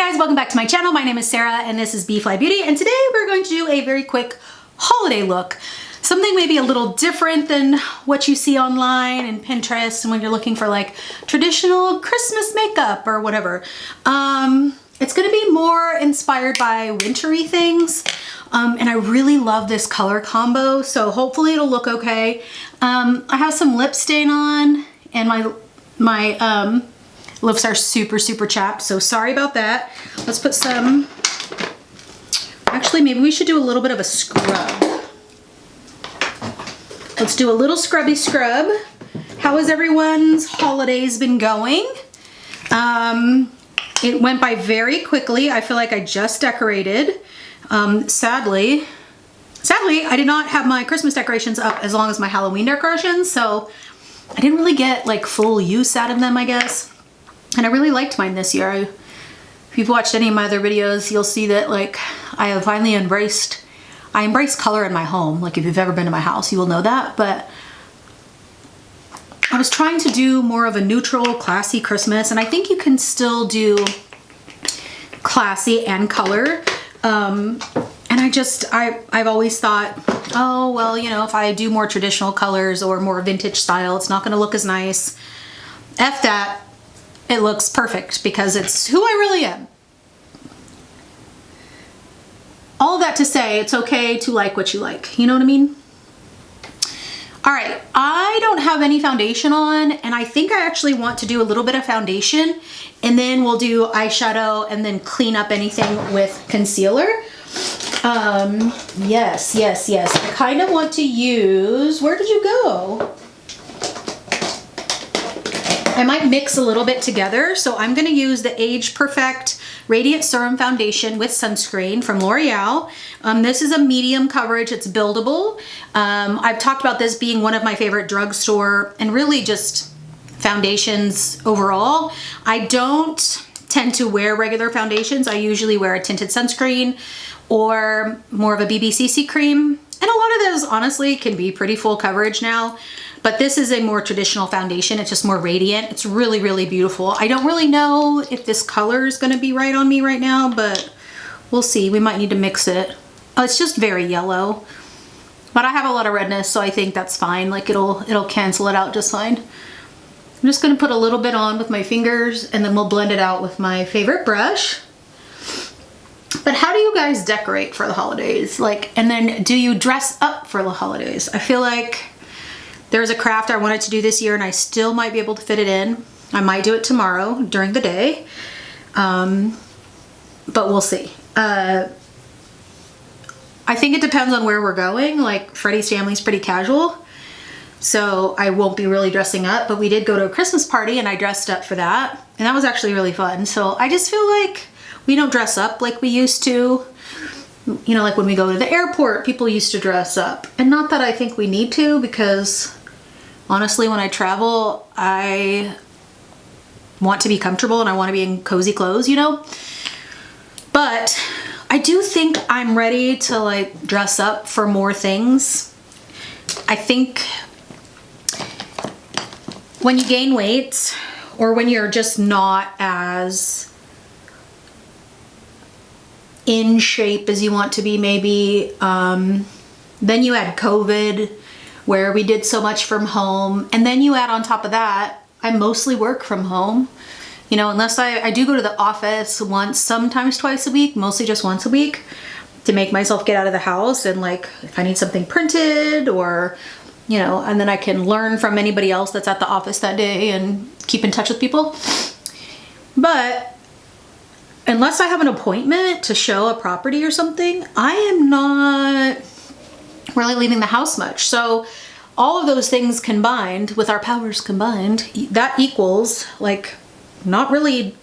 guys, welcome back to my channel. My name is Sarah and this is B.fleye Beauty, and today we're going to do a very quick holiday look. Something maybe a little different than what you see online and Pinterest and when you're looking for like traditional Christmas makeup or whatever. It's gonna be more inspired by wintry things. And I really love this color combo, so hopefully it'll look okay. I have some lip stain on and my lips are super chapped, so sorry about that. Let's put some, actually maybe we should do a little bit of a scrub. Let's do a little scrubby scrub. How has everyone's holidays been going? It went by very quickly. I feel like I just decorated. Sadly, I did not have my Christmas decorations up as long as my Halloween decorations, so I didn't really get like full use out of them, I guess. And I really liked mine this year. If you've watched any of my other videos, you'll see that like I have finally embraced color in my home. Like if you've ever been to my house, you will know that. But I was trying to do more of a neutral, classy Christmas, and I think you can still do classy and color. And I've always thought, oh, well, you know, if I do more traditional colors or more vintage style, it's not gonna look as nice. F that. It looks perfect because it's who I really am. All of that to say, it's okay to like what you like. You know what I mean? All right, I don't have any foundation on, and I think I actually want to do a little bit of foundation, and then we'll do eyeshadow and then clean up anything with concealer. Yes. I kind of want to use, where did you go? I might mix a little bit together, so I'm going to use the Age Perfect Radiant Serum Foundation with sunscreen from L'Oreal. This is a medium coverage. It's buildable. I've talked about this being one of my favorite drugstore and really just foundations overall. I don't tend to wear regular foundations. I usually wear a tinted sunscreen or more of a BBCC cream. And a lot of those honestly can be pretty full coverage now. But this is a more traditional foundation. It's just more radiant. It's really beautiful. I don't really know if this color is gonna be right on me right now, but we'll see. We might need to mix it. Oh, it's just very yellow. But I have a lot of redness, so I think that's fine. Like it'll cancel it out just fine. I'm just gonna put a little bit on with my fingers and then we'll blend it out with my favorite brush. But how do you guys decorate for the holidays? Like, and then do you dress up for the holidays? I feel like there's a craft I wanted to do this year and I still might be able to fit it in. I might do it tomorrow during the day, but we'll see. I think it depends on where we're going. Like Freddie's family's pretty casual, so I won't be really dressing up, but we did go to a Christmas party and I dressed up for that, and that was actually really fun. So I just feel like we don't dress up like we used to. You know, like when we go to the airport, people used to dress up. And not that I think we need to, because honestly, when I travel, I want to be comfortable and I want to be in cozy clothes, you know? But I do think I'm ready to like dress up for more things. I think when you gain weight or when you're just not as in shape as you want to be, maybe, then you add COVID where we did so much from home, and then you add on top of that, I mostly work from home, you know, unless I do go to the office once, sometimes twice a week, mostly just once a week to make myself get out of the house, and like if I need something printed or, you know, and then I can learn from anybody else that's at the office that day and keep in touch with people. But unless I have an appointment to show a property or something, I am not really leaving the house much. So all of those things combined, with our powers combined, that equals like not really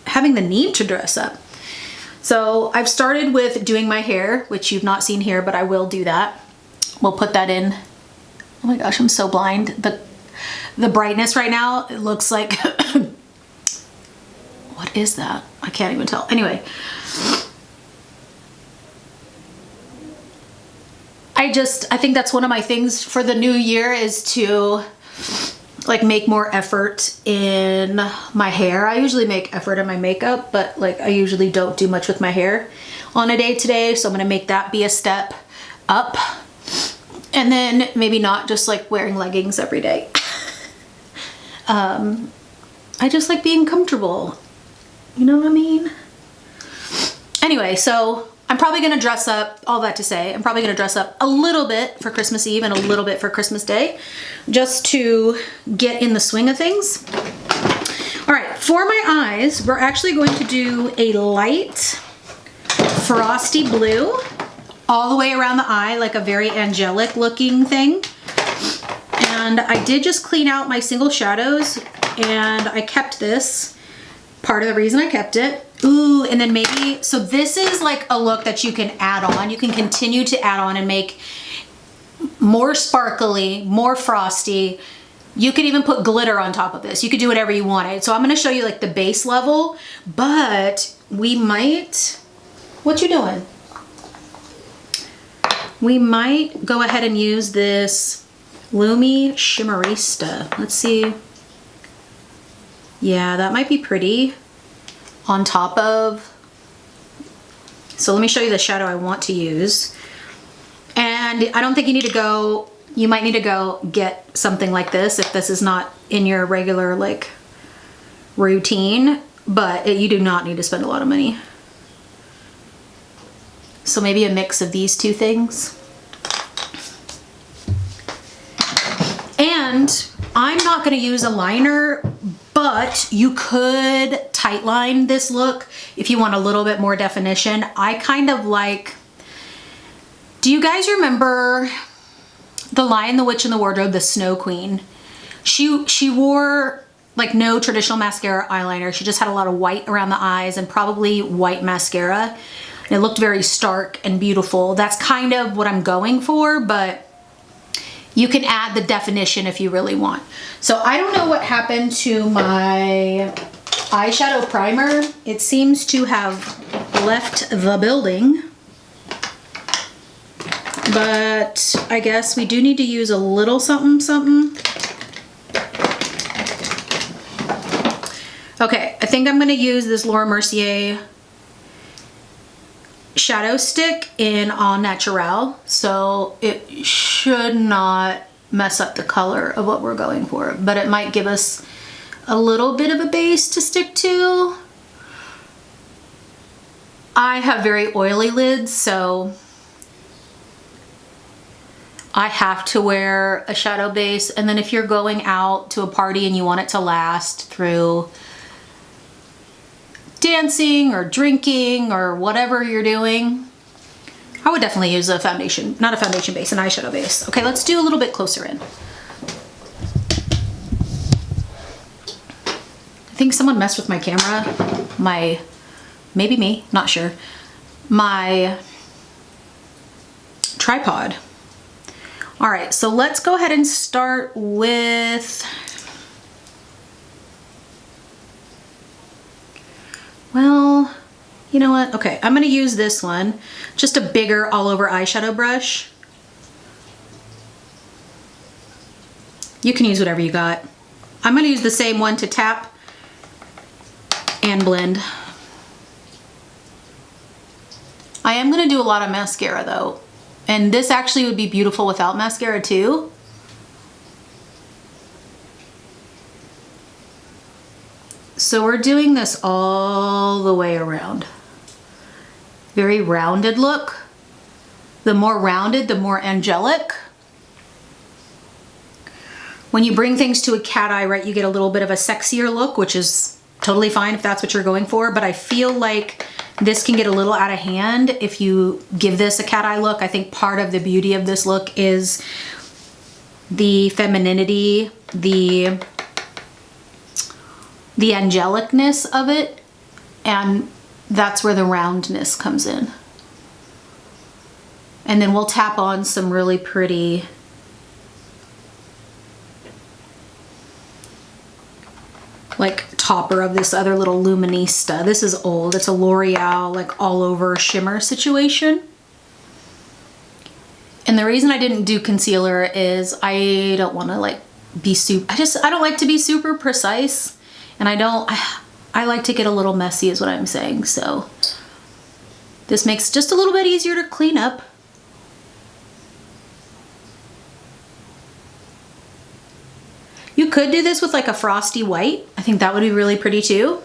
having the need to dress up. So I've started with doing my hair, which you've not seen here, but I will do that. We'll put that in. Oh my gosh, I'm so blind. The brightness right now, it looks like what is that? I can't even tell. Anyway, I think that's one of my things for the new year is to like make more effort in my hair. I usually make effort in my makeup, but like I usually don't do much with my hair on a day-to-day, so I'm gonna make that be a step up. And then maybe not just like wearing leggings every day. I just like being comfortable. You know what I mean? Anyway, so I'm probably gonna dress up, all that to say, I'm probably gonna dress up a little bit for Christmas Eve and a little bit for Christmas Day, just to get in the swing of things. All right, for my eyes, we're actually going to do a light frosty blue all the way around the eye, like a very angelic looking thing. And I did just clean out my single shadows, and I kept this. Part of the reason I kept it. Ooh, and then maybe, so this is like a look that you can add on. You can continue to add on and make more sparkly, more frosty. You could even put glitter on top of this. You could do whatever you wanted. So I'm gonna show you like the base level, but we might, what you doing? We might go ahead and use this Lumi Shimmerista. Let's see. Yeah, that might be pretty on top of. So let me show you the shadow I want to use. And I don't think you need to go, you might need to go get something like this if this is not in your regular like routine, but you do not need to spend a lot of money. So maybe a mix of these two things. And I'm not gonna use a liner, but you could tight line this look if you want a little bit more definition. I kind of like, do you guys remember The Lion, the Witch, and the Wardrobe, the Snow Queen? She wore like no traditional mascara eyeliner. She just had a lot of white around the eyes and probably white mascara. And it looked very stark and beautiful. That's kind of what I'm going for, but you can add the definition if you really want. So I don't know what happened to my eyeshadow primer. It seems to have left the building, but I guess we do need to use a little something, something. Okay, I think I'm gonna use this Laura Mercier shadow stick in Au Naturel, so it should not mess up the color of what we're going for, but it might give us a little bit of a base to stick to. I have very oily lids, so I have to wear a shadow base. And then if you're going out to a party and you want it to last through dancing or drinking or whatever you're doing, I would definitely use a foundation, not a foundation base, an eyeshadow base. Okay, let's do a little bit closer in. I think someone messed with my camera. Maybe me, not sure. My tripod. All right, so let's go ahead and start with, well, you know what? Okay, I'm gonna use this one, just a bigger all over eyeshadow brush. You can use whatever you got. I'm gonna use the same one to tap and blend. I am gonna do a lot of mascara though, and this actually would be beautiful without mascara too. So we're doing this all the way around. Very rounded look. The more rounded, the more angelic. When you bring things to a cat eye, right, you get a little bit of a sexier look, which is totally fine if that's what you're going for, but I feel like this can get a little out of hand if you give this a cat eye look. I think part of the beauty of this look is the femininity, the angelicness of it, and that's where the roundness comes in. And then we'll tap on some really pretty like topper of this other little Luminista. This is old. It's a L'Oreal like all over shimmer situation. And the reason I didn't do concealer is I don't want to like be super, I don't like to be super precise, and I like to get a little messy is what I'm saying. So this makes it just a little bit easier to clean up. You could do this with like a frosty white. I think that would be really pretty too.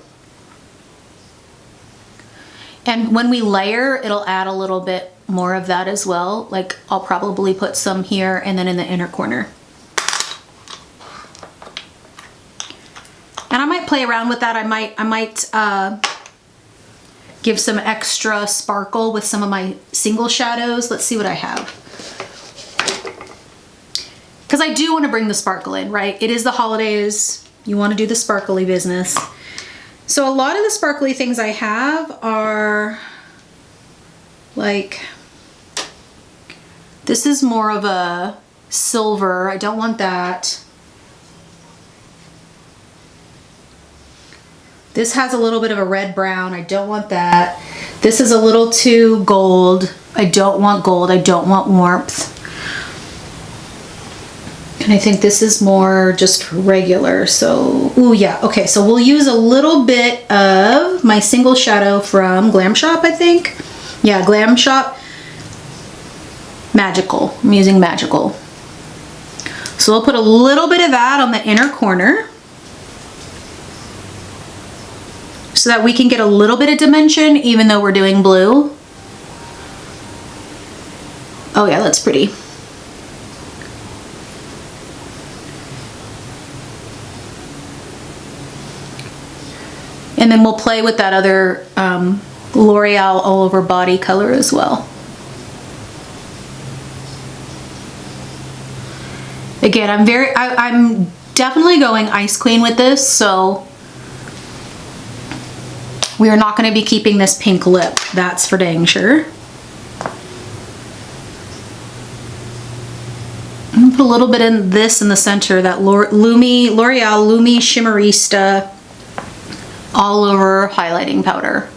And when we layer, it'll add a little bit more of that as well. Like I'll probably put some here and then in the inner corner. And I might play around with that. I might give some extra sparkle with some of my single shadows. Let's see what I have. Because I do want to bring the sparkle in, right? It is the holidays. You want to do the sparkly business. So a lot of the sparkly things I have are like, this is more of a silver. I don't want that. This has a little bit of a red brown. I don't want that. This is a little too gold. I don't want gold. I don't want warmth. And I think this is more just regular. So, ooh, yeah. Okay, so we'll use a little bit of my single shadow from Glam Shop, I think. Yeah, Glam Shop. Magical. I'm using Magical. So we'll put a little bit of that on the inner corner so that we can get a little bit of dimension even though we're doing blue. Oh yeah, that's pretty. And then we'll play with that other L'Oreal all over body color as well. Again, I'm definitely going Ice Queen with this, so we are not going to be keeping this pink lip. That's for dang sure. I'm gonna put a little bit in this in the center, that L'Oreal Lumi Shimmerista all over highlighting powder.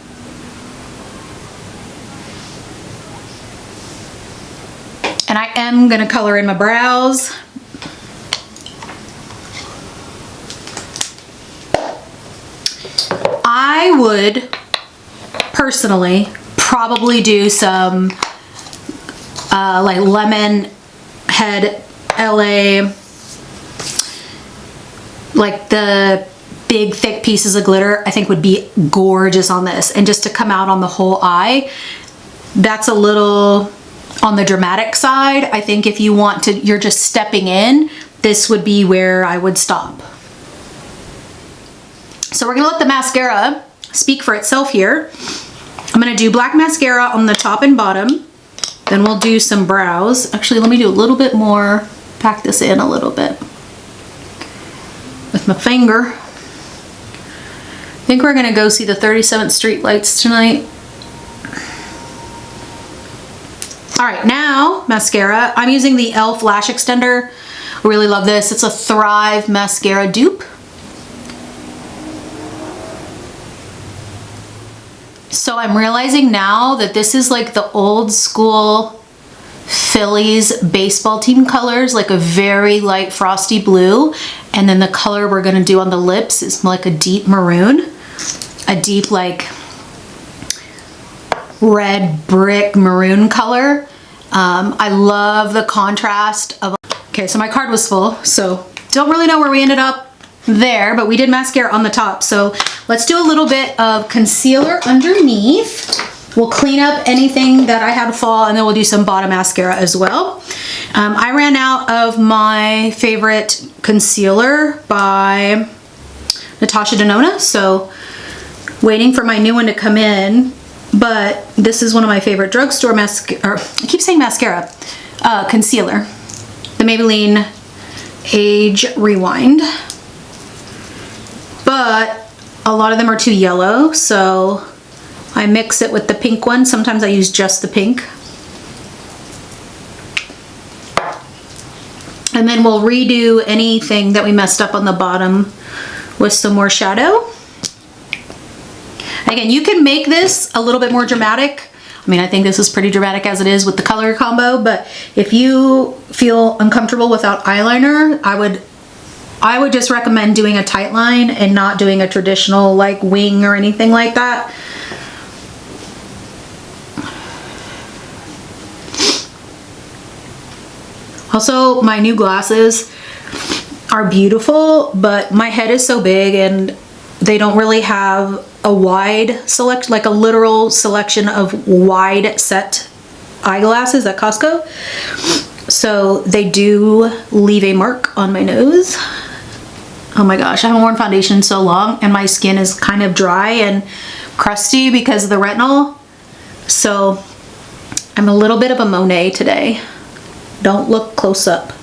And I am gonna color in my brows. I would personally probably do some like lemon head LA, like the big thick pieces of glitter, I think would be gorgeous on this. And just to come out on the whole eye, that's a little on the dramatic side. I think if you want to, you're just stepping in, this would be where I would stop. So we're gonna let the mascara speak for itself here. I'm gonna do black mascara on the top and bottom. Then we'll do some brows. Actually, let me do a little bit more, pack this in a little bit with my finger. I think we're gonna go see the 37th Street lights tonight. All right, now mascara. I'm using the e.l.f. Lash Extender. I really love this. It's a Thrive mascara dupe. So I'm realizing now that this is like the old school Phillies baseball team colors, like a very light frosty blue. And then the color we're gonna do on the lips is like a deep maroon, a deep like red brick maroon color. I love the contrast of, okay, so my card was full, so don't really know where we ended up there, but we did mascara on the top. So let's do a little bit of concealer underneath. We'll clean up anything that I had fall, and then we'll do some bottom mascara as well. I ran out of my favorite concealer by Natasha Denona, so waiting for my new one to come in. But this is one of my favorite drugstore mascara, I keep saying mascara, concealer. The Maybelline Age Rewind. But a lot of them are too yellow, so I mix it with the pink one. Sometimes I use just the pink. And then we'll redo anything that we messed up on the bottom with some more shadow. Again, you can make this a little bit more dramatic. I mean, I think this is pretty dramatic as it is with the color combo, but if you feel uncomfortable without eyeliner, I would I would just recommend doing a tight line and not doing a traditional like wing or anything like that. Also, my new glasses are beautiful, but my head is so big and they don't really have a wide select, like a literal selection of wide set eyeglasses at Costco. So they do leave a mark on my nose. Oh my gosh, I haven't worn foundation in so long and my skin is kind of dry and crusty because of the retinol. So I'm a little bit of a Monet today. Don't look close up.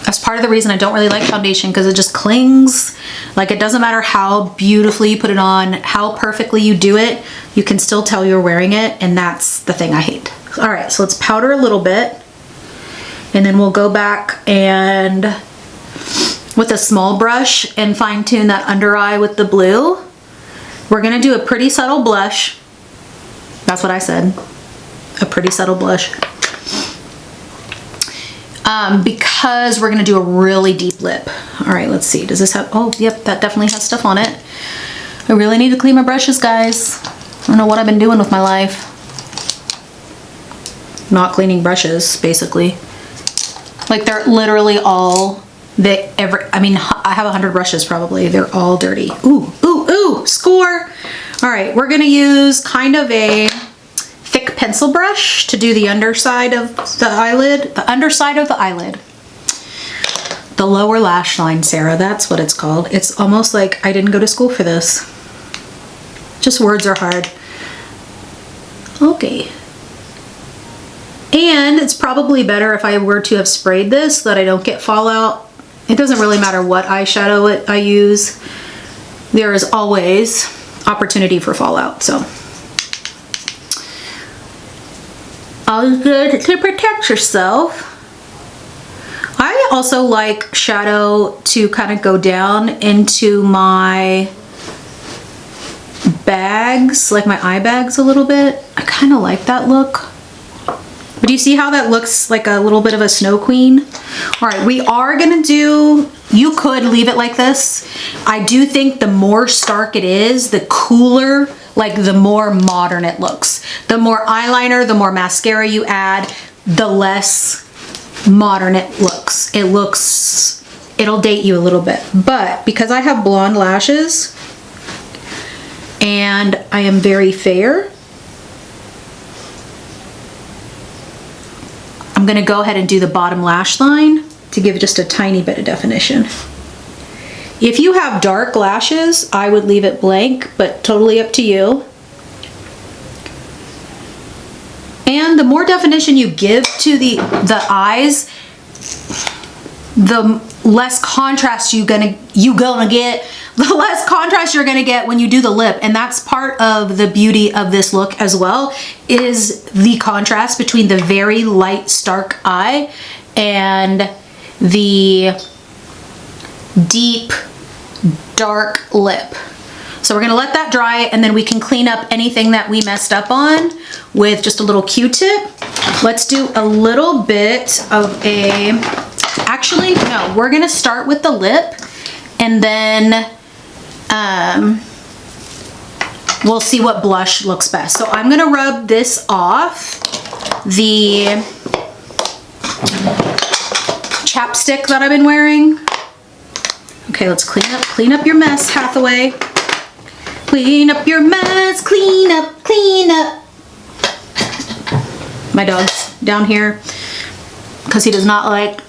That's part of the reason I don't really like foundation, because it just clings. Like, it doesn't matter how beautifully you put it on, how perfectly you do it, you can still tell you're wearing it, and that's the thing I hate. All right, so let's powder a little bit, and then we'll go back and with a small brush and fine tune that under eye with the blue. We're gonna do a pretty subtle blush. That's what I said, a pretty subtle blush. Because we're gonna do a really deep lip. All right, let's see, does this have, oh, yep, that definitely has stuff on it. I really need to clean my brushes, guys. I don't know what I've been doing with my life. Not cleaning brushes, basically. Like, they're literally all, I mean, I have 100 brushes probably. They're all dirty. Ooh, ooh, ooh, score. All right, we're gonna use kind of a thick pencil brush to do the underside of the eyelid. The underside of the eyelid. The lower lash line, Sarah, that's what it's called. It's almost like I didn't go to school for this. Just words are hard. Okay. And it's probably better if I were to have sprayed this so that I don't get fallout. It doesn't really matter what eyeshadow I use. There is always opportunity for fallout, so. Always good to protect yourself. I also like shadow to kind of go down into my bags, like my eye bags a little bit. I kind of like that look. But do you see how that looks like a little bit of a snow queen? All right, we are gonna do, you could leave it like this. I do think the more stark it is, the cooler, like the more modern it looks. The more eyeliner, the more mascara you add, the less modern it looks. It'll date you a little bit. But because I have blonde lashes and I am very fair, I'm gonna go ahead and do the bottom lash line to give just a tiny bit of definition. If you have dark lashes, I would leave it blank, but totally up to you. And the more definition you give to the eyes, the less contrast you're gonna get, the less contrast you're gonna get when you do the lip. And that's part of the beauty of this look as well, is the contrast between the very light, stark eye and the deep, dark lip. So we're gonna let that dry, and then we can clean up anything that we messed up on with just a little Q-tip. Let's do a little bit of a, actually, no, we're gonna start with the lip, and then we'll see what blush looks best. So I'm gonna rub this off the chapstick that I've been wearing. Okay, let's clean up your mess, Hathaway. Clean up your mess, clean up, clean up. My dog's down here because he does not like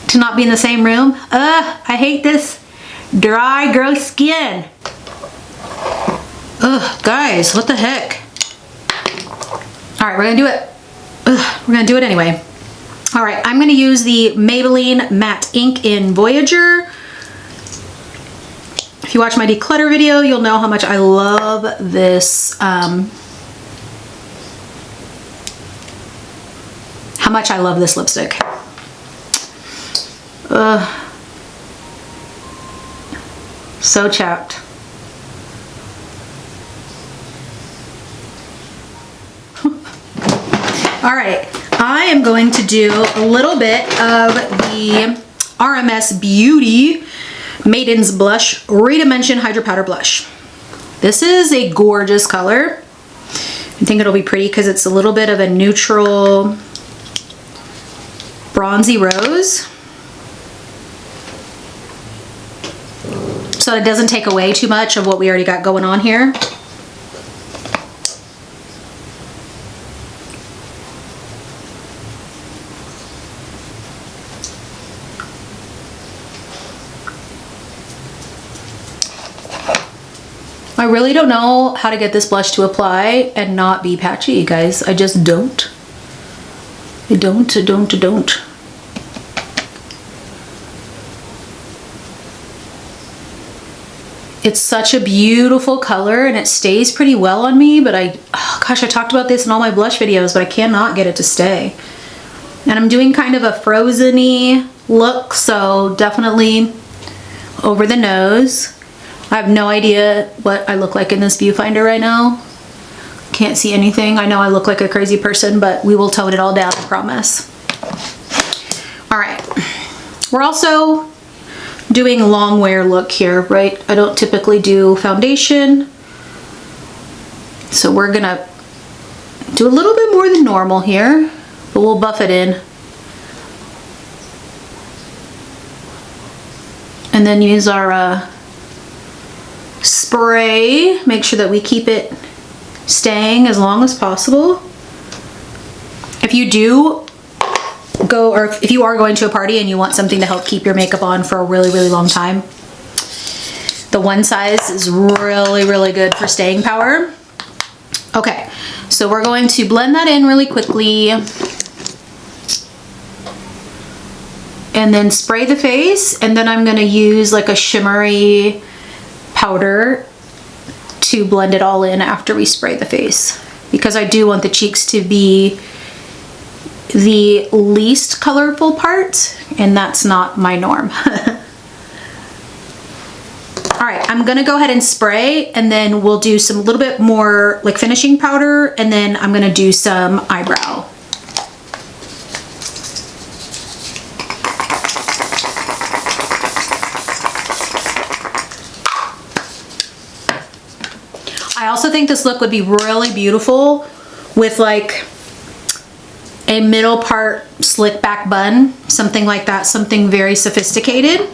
to not be in the same room. I hate this dry, gross skin. Ugh, guys, what the heck? All right, we're gonna do it. We're gonna do it anyway. All right, I'm gonna use the Maybelline Matte Ink in Voyager. If you watch my declutter video, you'll know how much I love this, how much I love this lipstick. So chapped. All right, I am going to do a little bit of the RMS Beauty Maiden's Blush Redimension Hydro Powder Blush. This is a gorgeous color. I think it'll be pretty because it's a little bit of a neutral bronzy rose. So it doesn't take away too much of what we already got going on here. I really don't know how to get this blush to apply and not be patchy, you guys. I just don't. I don't. It's such a beautiful color and it stays pretty well on me, but gosh, I talked about this in all my blush videos, but I cannot get it to stay. And I'm doing kind of a frozen-y look, so definitely over the nose. I have no idea what I look like in this viewfinder right now. Can't see anything. I know I look like a crazy person, but we will tone it all down, I promise. All right. We're also doing a long wear look here, right? I don't typically do foundation. So we're gonna do a little bit more than normal here, but we'll buff it in. And then use our spray, make sure that we keep it staying as long as possible. If you do go, or if you are going to a party and you want something to help keep your makeup on for a really, really long time, the one size is really, really good for staying power. Okay, so we're going to blend that in really quickly and then spray the face, and then I'm gonna use like a shimmery powder to blend it all in after we spray the face, because I do want the cheeks to be the least colorful part, and that's not my norm. All right, I'm gonna go ahead and spray, and then we'll do some little bit more like finishing powder, and then I'm gonna do some eyebrow. I also think this look would be really beautiful with like a middle part slick back bun, something like that, something very sophisticated.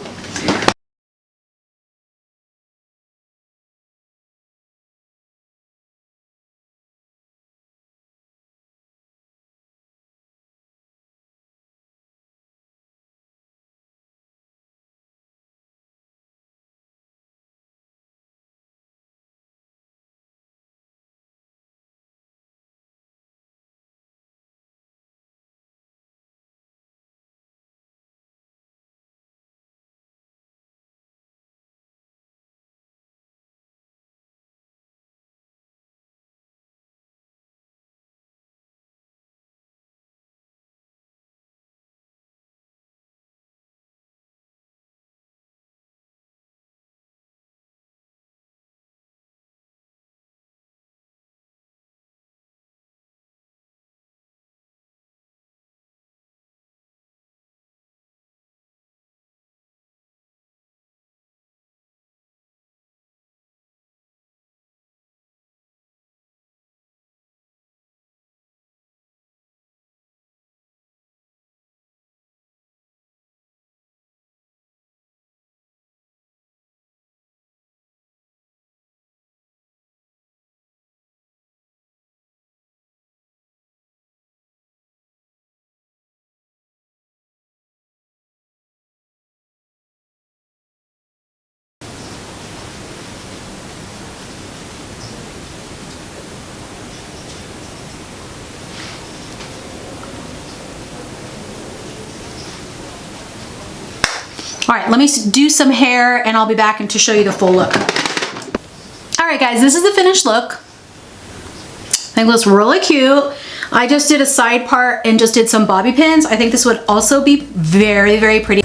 All right, let me do some hair and I'll be back and to show you the full look. All right, guys, this is the finished look. I think it looks really cute. I just did a side part and just did some bobby pins. I think this would also be very, very pretty.